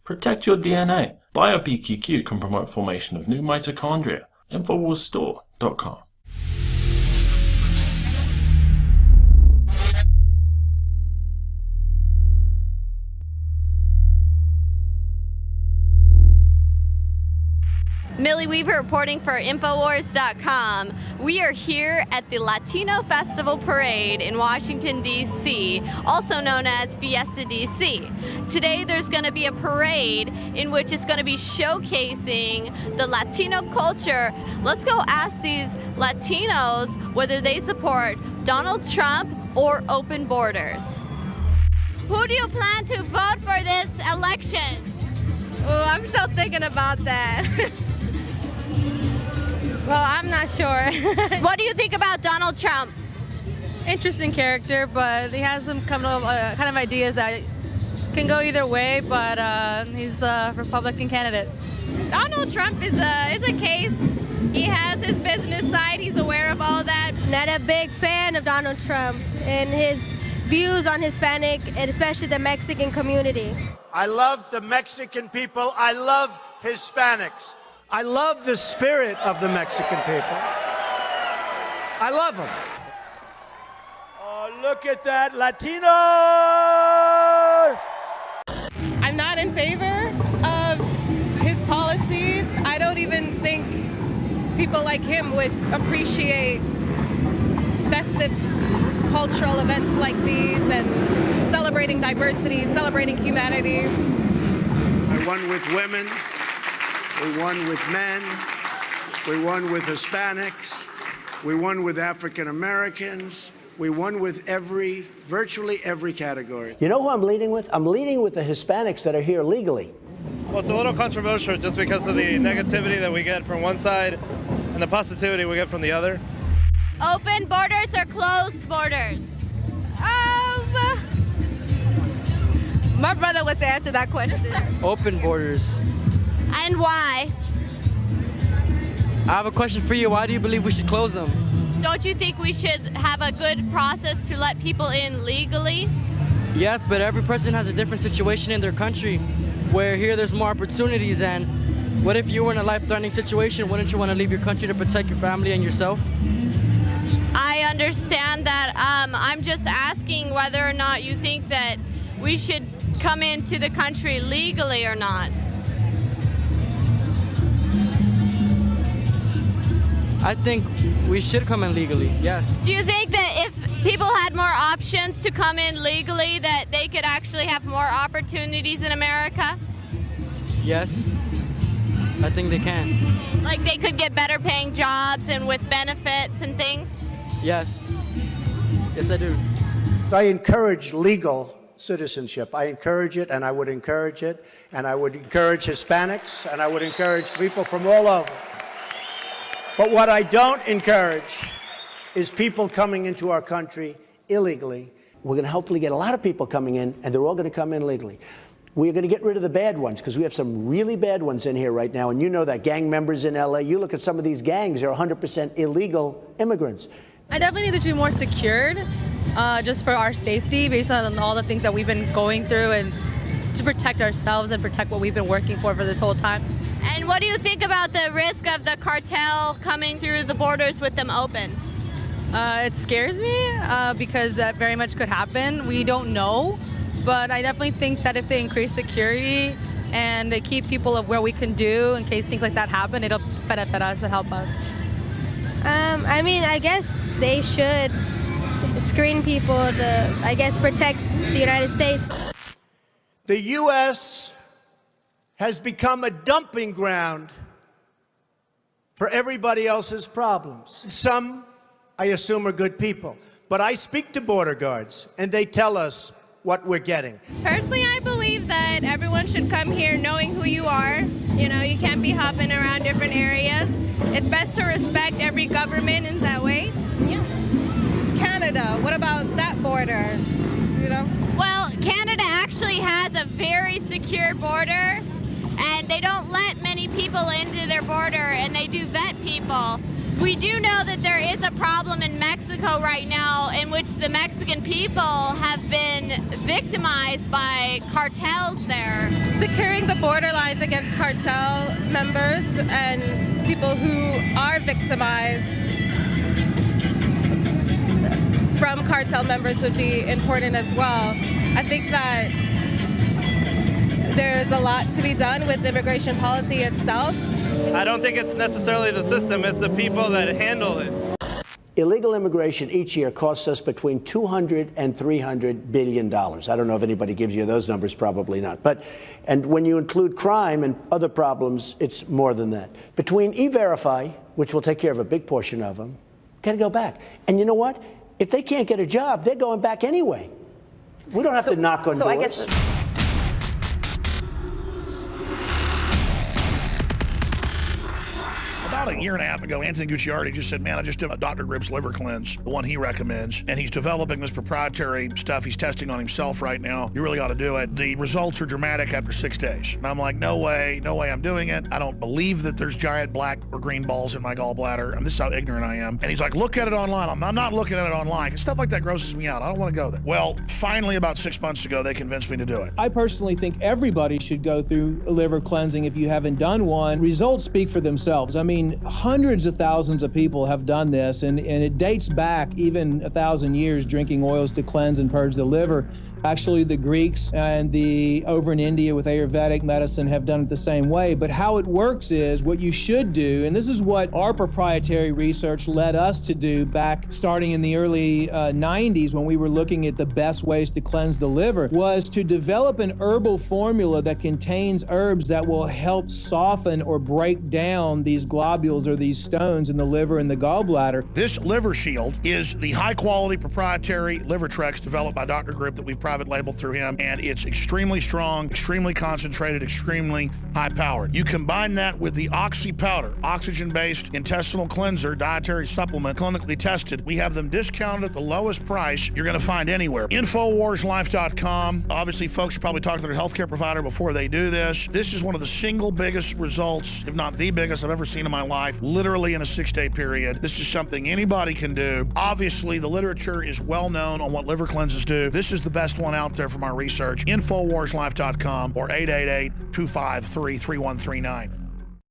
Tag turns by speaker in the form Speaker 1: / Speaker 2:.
Speaker 1: Protect your DNA. BioPQQ can promote formation of new mitochondria. Infowarsstore.com.
Speaker 2: Millie Weaver reporting for Infowars.com. We are here at the Latino Festival Parade in Washington, D.C., also known as Fiesta DC. Today there's going to be a parade in which it's going to be showcasing the Latino culture. Let's go ask these Latinos whether they support Donald Trump or open borders. Who do you plan to vote for this election?
Speaker 3: Oh, I'm still thinking about that. Well, I'm not sure.
Speaker 2: What do you think about Donald Trump?
Speaker 3: Interesting character, but he has some kind of ideas that can go either way, but he's the Republican candidate.
Speaker 4: Donald Trump is a case. He has his business side. He's aware of all that.
Speaker 5: Not a big fan of Donald Trump and his views on Hispanic and especially the Mexican community.
Speaker 6: I love the Mexican people. I love Hispanics. I love the spirit of the Mexican people. I love them. Oh, look at that, Latinos!
Speaker 4: I'm not in favor of his policies. I don't even think people like him would appreciate festive cultural events like these and celebrating diversity, celebrating humanity.
Speaker 6: I won with women. We won with men. We won with Hispanics. We won with African Americans. We won with virtually every category.
Speaker 7: You know who I'm leading with? I'm leading with the Hispanics that are here legally.
Speaker 8: Well, it's a little controversial just because of the negativity that we get from one side and the positivity we get from the other.
Speaker 2: Open borders or closed borders?
Speaker 3: My brother wants to answer that question.
Speaker 9: Open borders.
Speaker 2: And why?
Speaker 9: I have a question for you. Why do you believe we should close them?
Speaker 2: Don't you think we should have a good process to let people in legally?
Speaker 9: Yes, but every person has a different situation in their country, where here there's more opportunities, and what if you were in a life-threatening situation? Wouldn't you want to leave your country to protect your family and yourself?
Speaker 2: I understand that. I'm just asking whether or not you think that we should come into the country legally or not.
Speaker 9: I think we should come in legally, yes.
Speaker 2: Do you think that if people had more options to come in legally, that they could actually have more opportunities in America?
Speaker 9: Yes, I think they can.
Speaker 2: Like they could get better paying jobs and with benefits and things?
Speaker 9: Yes. Yes, I do.
Speaker 6: I encourage legal citizenship. I encourage it, and I would encourage it, and I would encourage Hispanics, and I would encourage people from all over. But what I don't encourage is people coming into our country illegally.
Speaker 7: We're going to hopefully get a lot of people coming in, and they're all going to come in legally. We're going to get rid of the bad ones, because we have some really bad ones in here right now, and you know that, gang members in LA. You look at some of these gangs, they're 100% illegal immigrants.
Speaker 3: I definitely need to be more secured, just for our safety, based on all the things that we've been going through, and to protect ourselves and protect what we've been working for this whole time.
Speaker 2: And what do you think about the risk of the cartel coming through the borders with them open?
Speaker 3: It scares me because that very much could happen. We don't know, but I definitely think that if they increase security and they keep people of where we can do in case things like that happen, it'll benefit us and help us.
Speaker 5: I mean, I guess they should screen people to, I guess, protect the United States.
Speaker 6: The U.S. has become a dumping ground for everybody else's problems. Some, I assume, are good people. But I speak to border guards, and they tell us what we're getting.
Speaker 4: Personally, I believe that everyone should come here knowing who you are. You know, you can't be hopping around different areas. It's best to respect every government in that way. Yeah. Canada, what about that border? You know?
Speaker 2: Well, Canada actually has a very secure border, and they don't let many people into their border, and they do vet people. We do know that there is a problem in Mexico right now in which the Mexican people have been victimized by cartels there.
Speaker 4: Securing the borderlines against cartel members and people who are victimized from cartel members would be important as well. I think that there's a lot to be done with immigration policy itself.
Speaker 8: I don't think it's necessarily the system, it's the people that handle it.
Speaker 7: Illegal immigration each year costs us between $200 and $300 billion. I don't know if anybody gives you those numbers, probably not. And when you include crime and other problems, it's more than that. Between E-Verify, which will take care of a big portion of them, got to go back. And you know what? If they can't get a job, they're going back anyway. We don't have to knock on doors.
Speaker 10: I guess
Speaker 11: About a year and a half ago, Anthony Gucciardi just said, man, I just did a Dr. Gribb's liver cleanse, the one he recommends, and he's developing this proprietary stuff he's testing on himself right now. You really ought to do it. The results are dramatic after 6 days. And I'm like, no way I'm doing it. I don't believe that there's giant black or green balls in my gallbladder. And this is how ignorant I am. And he's like, look at it online. I'm not looking at it online, because stuff like that grosses me out. I don't want to go there. Well, finally, about 6 months ago, they convinced me to do it.
Speaker 12: I personally think everybody should go through liver cleansing if you haven't done one. Results speak for themselves. I mean, hundreds of thousands of people have done this, and it dates back even 1,000 years, drinking oils to cleanse and purge the liver. Actually, the Greeks and over in India with Ayurvedic medicine have done it the same way. But how it works is, what you should do, and this is what our proprietary research led us to do back starting in the early 90s when we were looking at the best ways to cleanse the liver, was to develop an herbal formula that contains herbs that will help soften or break down these globules or these stones in the liver and the gallbladder.
Speaker 11: This liver shield is the high-quality proprietary liver Trex developed by Dr. Grip that we've private labeled through him, and it's extremely strong, extremely concentrated, extremely high-powered. You combine that with the Oxy powder, oxygen-based intestinal cleanser, dietary supplement, clinically tested. We have them discounted at the lowest price you're going to find anywhere. Infowarslife.com. Obviously, folks should probably talk to their healthcare provider before they do this. This is one of the single biggest results, if not the biggest, I've ever seen in my life, literally in a 6-day period. This is something anybody can do. Obviously, the literature is well known on what liver cleanses do. This is the best one out there from our research. Infowarslife.com or 888-253-3139.